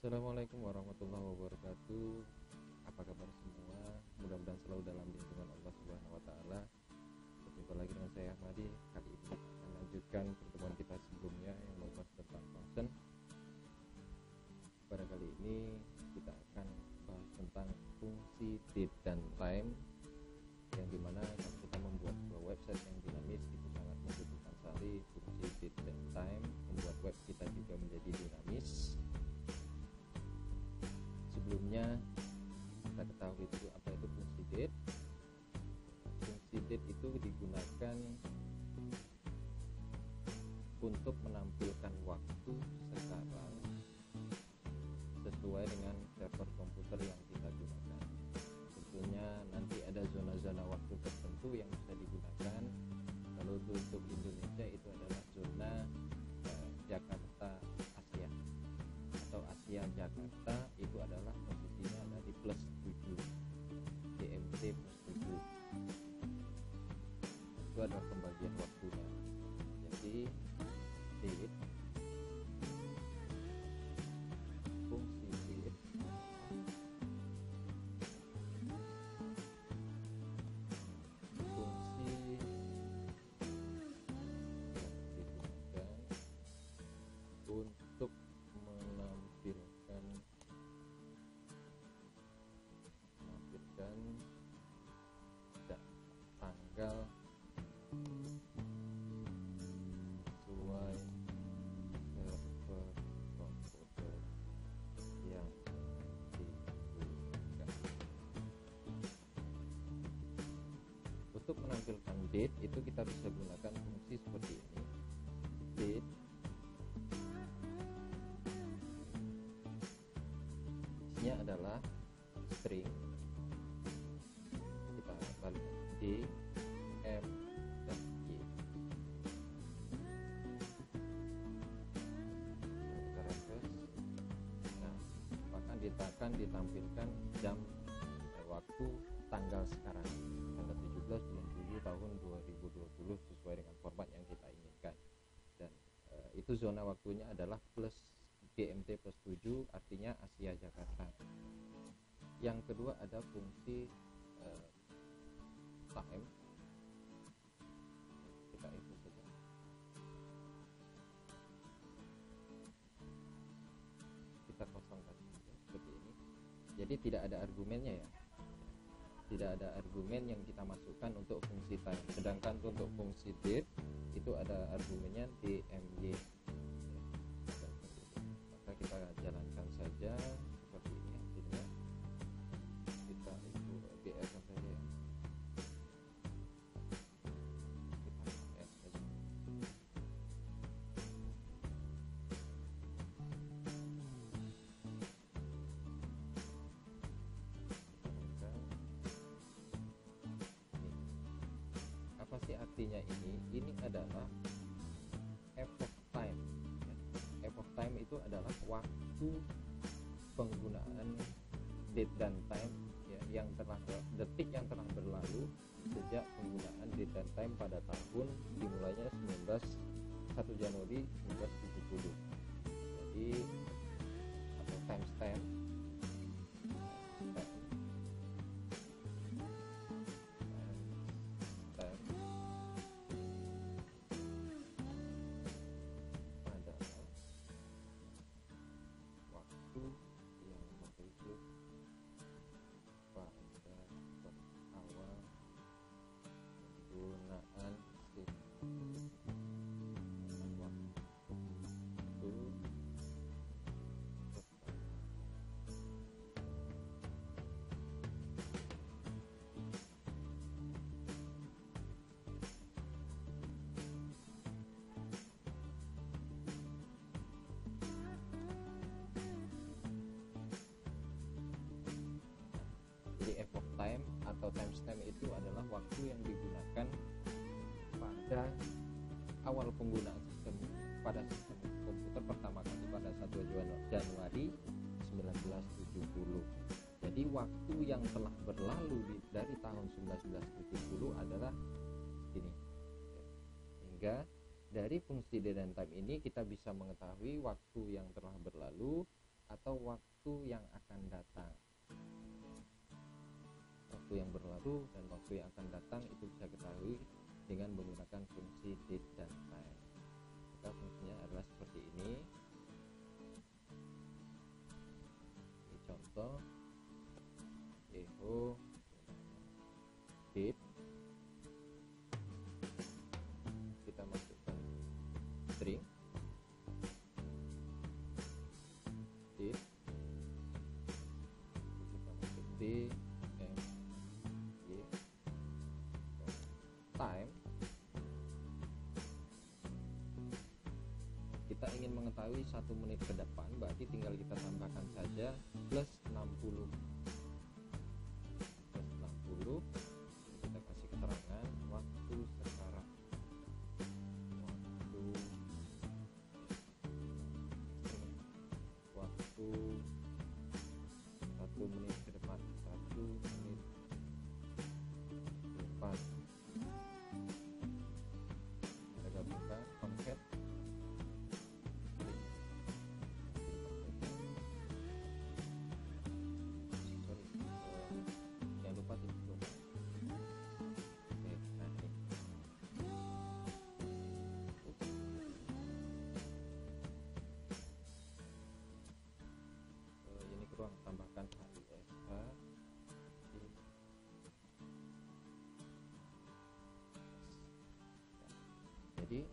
Assalamualaikum warahmatullahi wabarakatuh. Apa kabar semua? Mudah-mudahan selalu dalam lindungan Allah Subhanahu wa taala. Berjumpa lagi dengan saya Ahmadi. Kali ini akan lanjutkan pertemuan kita sebelumnya yang membahas tentang function. Pada kali ini kita akan bahas tentang fungsi date dan time, yang dimana kalau kita membuat sebuah website yang dinamis itu sangat membutuhkan sekali fungsi date dan time, membuat web kita juga menjadi dinamis. Sebelumnya kita ketahui dulu apa itu fungsi date. Fungsi date itu digunakan untuk menampilkan waktu sekarang sesuai dengan server komputer yang kita gunakan. Tentunya nanti ada zona-zona waktu tertentu yang bisa digunakan. Kalau untuk Indonesia itu adalah zona Jakarta Asia atau Asia Jakarta, itu adalah posisinya ada di plus 7, GMT plus 7. Itu adalah pembagian waktunya. Jadi date, fungsi date fungsi yang digunakan untuk menampilkan tanggal sesuai server komputer yang digunakan. Untuk menampilkan date itu kita bisa gunakan fungsi seperti ini. Date isinya adalah string, kita balik D, M, dan Y. Kita refresh. Nah, akan ditampilkan jam waktu tanggal sekarang, tanggal 17 bulan 7 tahun 2020 sesuai dengan format yang kita inginkan. Dan itu zona waktunya adalah plus GMT plus 7, artinya Asia Jakarta. Yang kedua ada fungsi time. Kita itu saja. Kita kosongkan seperti ini. Jadi tidak ada argumennya ya. Tidak ada argumen yang kita masukkan untuk fungsi time. Sedangkan untuk fungsi date itu ada argumennya DMY. Maka kita jalankan saja seperti ini hasilnya. Kita itu BR saja ya. Apa sih artinya ini? Ini adalah epoch time. Epoch time itu adalah waktu penggunaan date dan time ya, yang telah detik yang telah berlalu sejak penggunaan date dan time pada tahun dimulainya 1 Januari 1970. Jadi atau timestamp. Yang merujuk pada awal penggunaan epoch time atau timestamp itu adalah waktu yang digunakan pada awal penggunaan sistem komputer pertama kali pada 1 Januari 1970. Jadi waktu yang telah berlalu dari tahun 1970 adalah ini. Hingga dari fungsi date dan time ini kita bisa mengetahui waktu yang telah berlalu atau waktu yang akan datang. Waktu yang berlalu dan waktu yang akan datang itu bisa ketahui dengan menggunakan fungsi date dan time. Maka fungsinya adalah seperti ini. Ini contoh echo date, kita masukkan string date, kita masuk d m y, time. Kita ingin mengetahui 1 menit ke depan, berarti tinggal kita tambahkan saja plus 60. Kita kasih keterangan waktu sekarang, waktu 1 menit ke depan, 1 menit ke depan. Kita gabungkan concat jangan lupa tutup. Oke, nah ini ke ruang tambahkan HISH. Jadi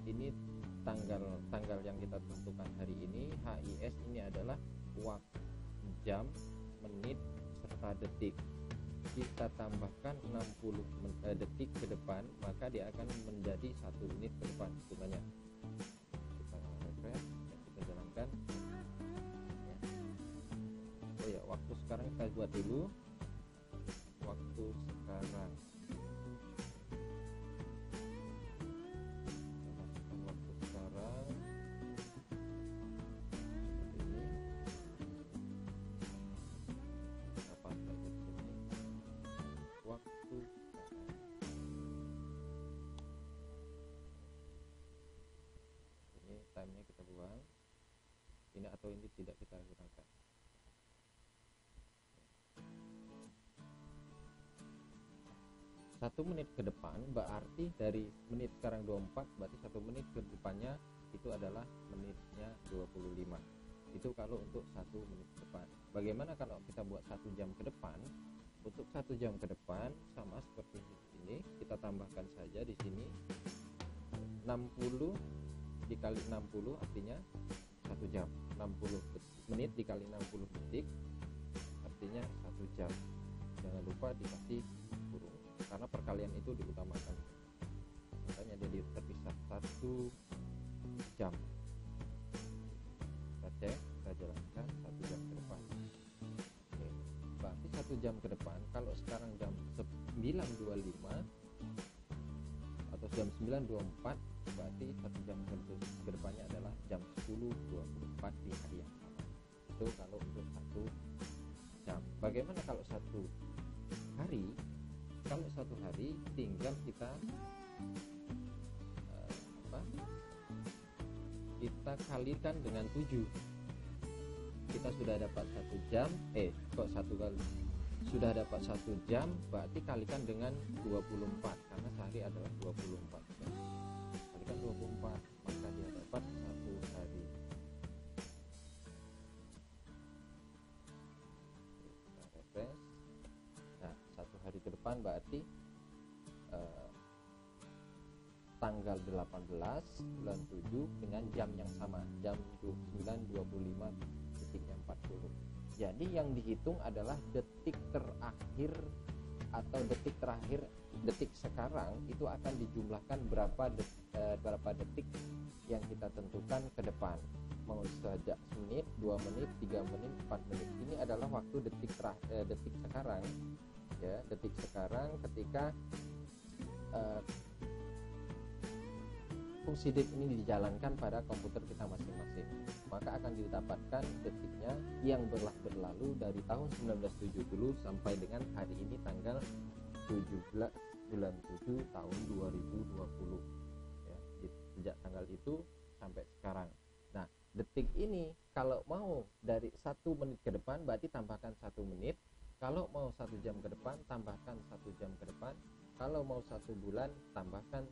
ini tanggal yang kita tentukan hari ini. HIS ini adalah waktu, jam, menit, serta detik. Kita tambahkan 60 detik ke depan, maka dia akan menjadi 1 menit ke depan hitungannya. Kita refresh, kita jalankan. Oh ya, waktu sekarang kita buat dulu. Waktu sekarang. Waktu sekarang. Ini. Apa saja di sini? Waktu sekarang. Ini time-nya kita buang. Ini atau ini tidak kita gunakan. 1 menit ke depan berarti dari menit sekarang 24, berarti 1 menit ke depannya itu adalah menitnya 25. Itu kalau untuk 1 menit ke depan. Bagaimana kalau kita buat 1 jam ke depan? Untuk 1 jam ke depan sama seperti ini, kita tambahkan saja di sini 60 dikali 60 artinya 1 jam. 60 menit dikali 60 detik artinya 1 jam. Jangan lupa dikasih kurung karena perkalian itu diutamakan, makanya dia terpisah 1 jam. Kita cek, kita jalankan 1 jam ke depan. Oke, berarti 1 jam ke depan, kalau sekarang jam 9.25 atau jam 9.24, berarti 1 jam ke depannya adalah jam 10.24 di hari yang sama. Itu kalau untuk 1 jam. Bagaimana kalau 1 hari? Kalau 1 hari tinggal kita kita kalikan dengan 7. Kita sudah dapat 1 jam, sudah dapat 1 jam, berarti kalikan dengan 24 karena sehari adalah 24 jam. Kalikan 24, maka dia dapat 1 hari. Kita refresh. Nah, 1 hari ke depan berarti tanggal 18 bulan 7 dengan jam yang sama, jam 9.25.40. Jadi yang dihitung adalah detik terakhir atau detik sekarang itu akan dijumlahkan berapa detik yang kita tentukan ke depan. Mau sejak menit, 2 menit, 3 menit, 4 menit. Ini adalah waktu detik sekarang. Ya, detik sekarang ketika fungsi date ini dijalankan pada komputer kita masing-masing, maka akan didapatkan detiknya yang berlalu dari tahun 1970 sampai dengan hari ini tanggal 17 bulan 7 tahun 2020 ya, sejak tanggal itu sampai sekarang. Nah, detik ini kalau mau dari 1 menit ke depan berarti tambahkan 1 menit, kalau mau 1 jam ke depan tambahkan 1 jam ke depan, kalau mau 1 bulan tambahkan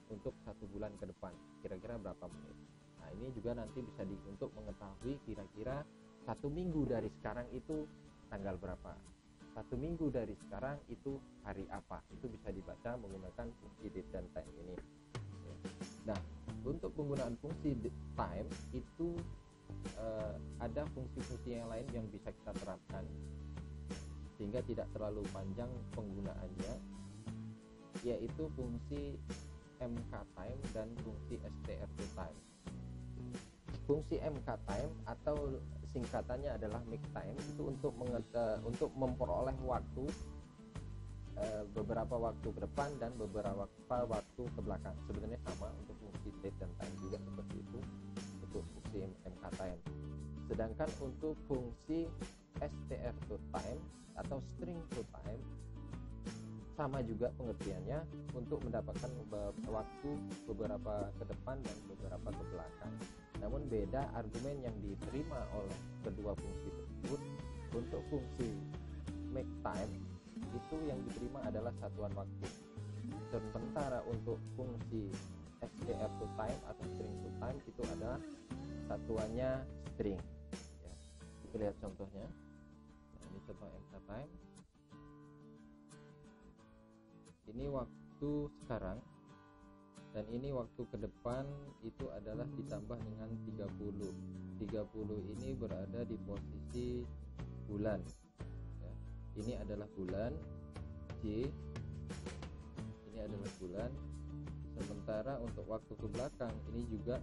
untuk 1 bulan ke depan kira-kira berapa menit. Nah ini juga nanti bisa untuk mengetahui kira-kira 1 minggu dari sekarang itu tanggal berapa, 1 minggu dari sekarang itu hari apa, itu bisa dibaca menggunakan fungsi date dan time ini. Nah untuk penggunaan fungsi time itu ada fungsi-fungsi yang lain yang bisa kita terapkan sehingga tidak terlalu panjang penggunaannya, yaitu fungsi mktime dan fungsi strtime. Fungsi mktime atau singkatannya adalah make time itu untuk memperoleh waktu beberapa waktu ke depan dan beberapa waktu ke belakang. Sebenarnya sama untuk fungsi date dan time juga seperti itu untuk fungsi mktime. Sedangkan untuk fungsi strtime atau string to time sama juga pengertiannya untuk mendapatkan waktu beberapa ke depan dan beberapa ke belakang. Namun beda argumen yang diterima oleh kedua fungsi tersebut. Untuk fungsi make time itu yang diterima adalah satuan waktu, sementara untuk fungsi str to time atau string to time itu ada satuannya string ya. Kita lihat contohnya. Nah, ini contoh mktime. Ini waktu sekarang dan ini waktu ke depan itu adalah ditambah dengan 30. 30 ini berada di posisi bulan ya. Ini adalah bulan J, ini adalah bulan. Sementara untuk waktu ke belakang ini juga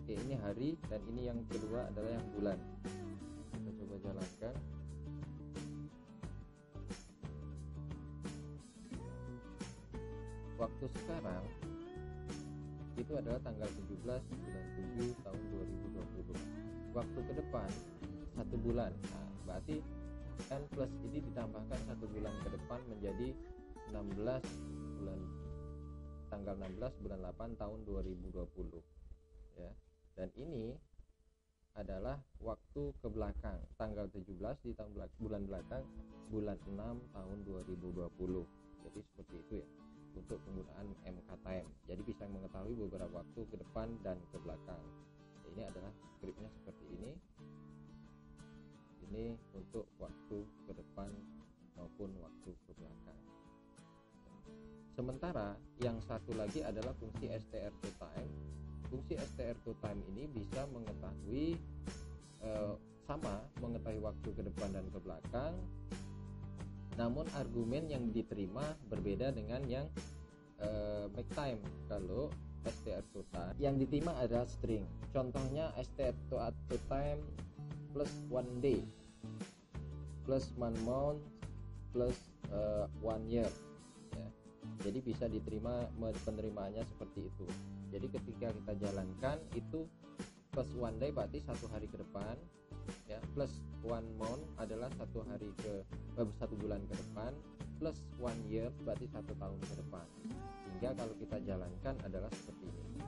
ini hari, dan ini yang kedua adalah yang bulan. Kita coba jalankan. Waktu sekarang itu adalah tanggal 17 bulan 7 tahun 2020. Waktu ke depan 1 bulan. Nah, berarti n plus ini ditambahkan 1 bulan ke depan menjadi 16 bulan, tanggal 16 bulan 8 tahun 2020 ya. Dan ini adalah waktu ke belakang, tanggal 17 di bulan belakang, bulan 6 tahun 2020. Jadi seperti itu ya untuk penggunaan mktime. Jadi bisa mengetahui beberapa waktu ke depan dan ke belakang. Ini adalah skripnya seperti ini. Ini untuk waktu ke depan maupun waktu ke belakang. Sementara yang satu lagi adalah fungsi str to time. Fungsi str to time ini bisa mengetahui sama mengetahui waktu ke depan dan ke belakang, namun argumen yang diterima berbeda dengan yang make time. Kalau str to time yang diterima adalah string. Contohnya str to time plus 1 day plus 1 month plus 1 year ya. Jadi bisa diterima penerimaannya seperti itu. Jadi ketika kita jalankan itu plus 1 day berarti 1 hari ke depan ya, plus 1 month adalah 1 hari ke 1 bulan ke depan, plus 1 year berarti 1 tahun ke depan. Sehingga kalau kita jalankan adalah seperti ini.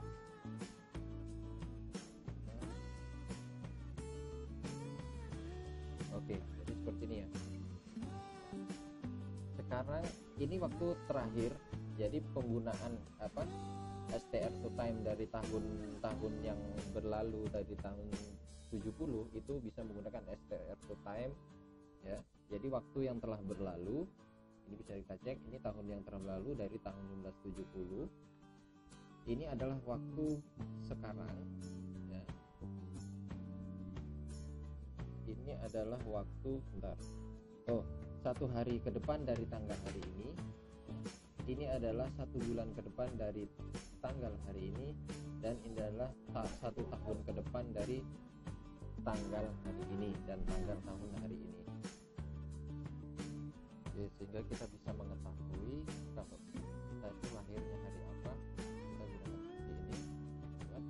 Oke, jadi seperti ini ya. Sekarang ini waktu terakhir, jadi penggunaan str to time dari tahun-tahun yang berlalu, dari tahun 70 itu bisa menggunakan str to time ya. Jadi waktu yang telah berlalu ini bisa kita cek, ini tahun yang telah berlalu dari tahun 1970. Ini adalah waktu sekarang ya. Ini adalah waktu satu hari ke depan dari tanggal hari ini. Ini adalah 1 bulan ke depan dari tanggal hari ini, dan ini adalah 1 tahun ke depan dari tanggal hari ini dan tanggal tahun hari ini. Oke, sehingga kita bisa mengetahui kalau kita itu lahirnya hari apa, kita gunakan seperti ini buat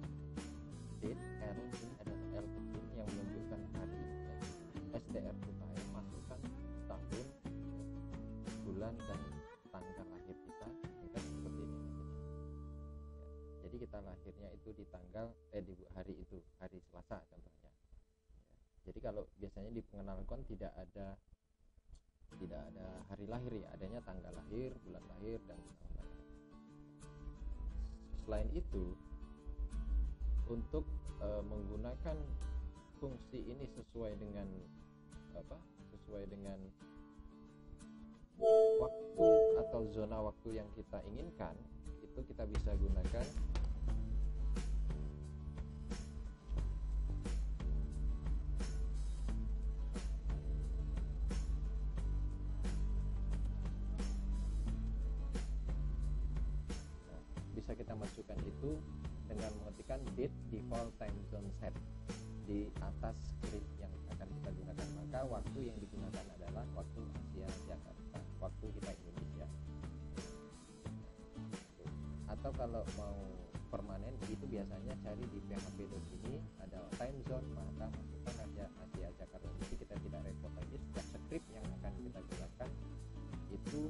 date. L ini adalah L kecil yang menunjukkan hari ya. str to time masukkan tahun, bulan dan tanggal lahir kita, seperti ini ya. Jadi kita lahirnya itu di tanggal di hari itu, hari Selasa contohnya. Jadi kalau biasanya di pengenalan tidak ada hari lahir ya, adanya tanggal lahir, bulan lahir, dan tahun lahir. Selain itu, untuk menggunakan fungsi ini sesuai dengan waktu atau zona waktu yang kita inginkan, itu kita bisa gunakan bisa kita masukkan itu dengan mengetikkan date default time zone set di atas script yang akan kita gunakan. Maka waktu yang digunakan adalah waktu Asia Jakarta, waktu kita Indonesia. Atau kalau mau permanen itu biasanya cari di php.ini ada time zone, maka masukkan aja Asia Jakarta. Jadi kita tidak repot lagi, setiap script yang akan kita gunakan itu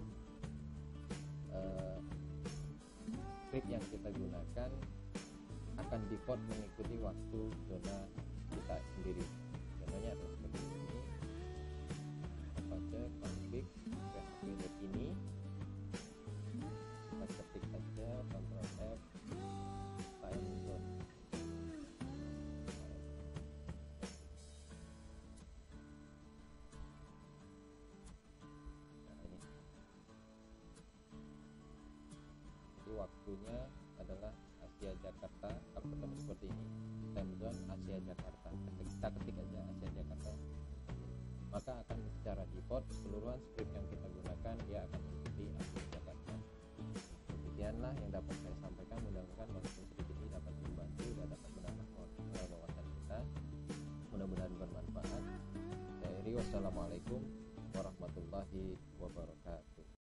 script yang kita gunakan akan default mengikuti waktu zona kita sendiri. Contohnya adalah seperti ini. Apa aja config php.ini, kita ketik saja Ctrl F time zone. Nah ini, jadi waktunya adalah Asia Jakarta. Kalau ketemu seperti ini, time zone Asia Jakarta, kita ketik aja Asia Jakarta, maka akan secara default keseluruhan script yang kita gunakan dia akan mengikuti Asia Jakarta. Demikianlah yang dapat saya sampaikan, mudah-mudahan walaupun sedikit ini dapat membantu dan dapat menambah wawasan kita, mudah-mudahan bermanfaat. Saya Iri, wassalamualaikum warahmatullahi wabarakatuh.